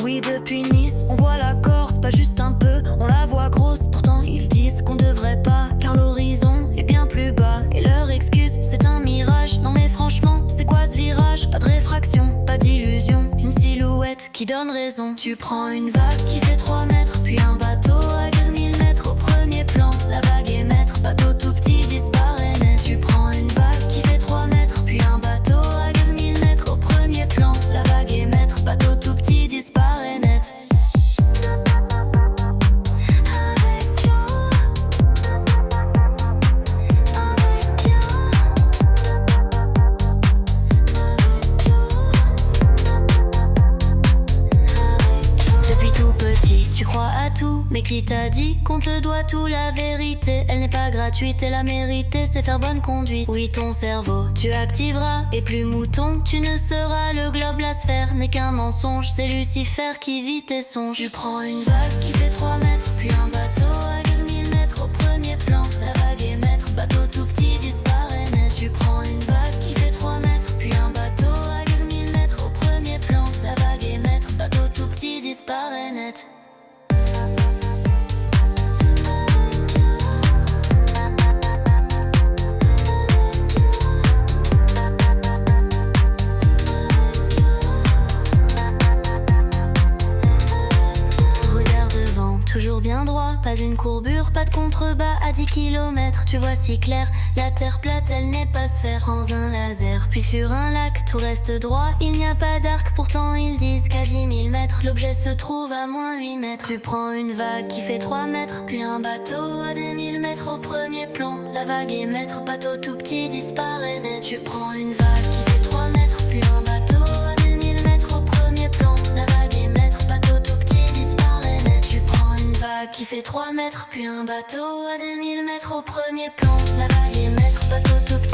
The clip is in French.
Oui, depuis Nice, on voit la Corse, pas juste un peu, on la voit grosse. Pourtant ils disent qu'on devrait pas, car l'horizon est bien plus bas. Et leur excuse, c'est un mirage. Non mais franchement, c'est quoi ce virage? Pas de réfraction, pas d'illusion, une silhouette qui donne raison. Tu prends une vague qui fait 3 mètres, puis un bateau à 2000 mètres au premier plan. La vague est maître, bateau tout petit disparaît net. Tu prends une vague qui fait 3 mètres, puis un bateau à 2000 mètres au premier plan. La vague est maître, bateau tout petit disparaît net. Depuis tout petit, tu crois à tout, mais qui t'a dit qu'on te doit tout? La vérité, elle n'est pas gratuite et la mériter, c'est faire bonne conduite. Oui, ton cerveau, tu activeras, et plus mouton, tu ne seras. Le globe, la sphère, n'est qu'un mensonge, c'est Lucifer qui vit tes songes. Tu prends une vague qui fait 3 mètres, puis un bateau à 2000 mètres au premier plan. La vague est maître, bateau tout petit disparaît net. Tu prends une vague qui fait 3 mètres, puis un bateau à 2000 mètres au premier plan. La vague est maître, bateau tout petit disparaît net. Regarde devant, toujours bien droit, pas une courbure, pas de contrebas à 10 km. Tu vois si clair, la terre plate, elle n'est pas sphère. Prends un laser, puis sur un lac, tout reste droit, il n'y a pas d'arc. Pourtant ils disent qu'à 10 000 mètres, l'objet se trouve à moins 8 mètres. Tu prends une vague qui fait 3 mètres, puis un bateau à 2000 mètres au premier plan. La vague est maître, bateau tout petit disparaît net. Tu prends une vague qui fait 3 mètres, puis un bateau à 2000 mètres au premier plan. La vague est maître, bateau tout petit disparaît net. Tu prends une vague qui fait 3 mètres, puis un bateau à 2000 mètres au premier plan. La vague est maître, bateau tout petit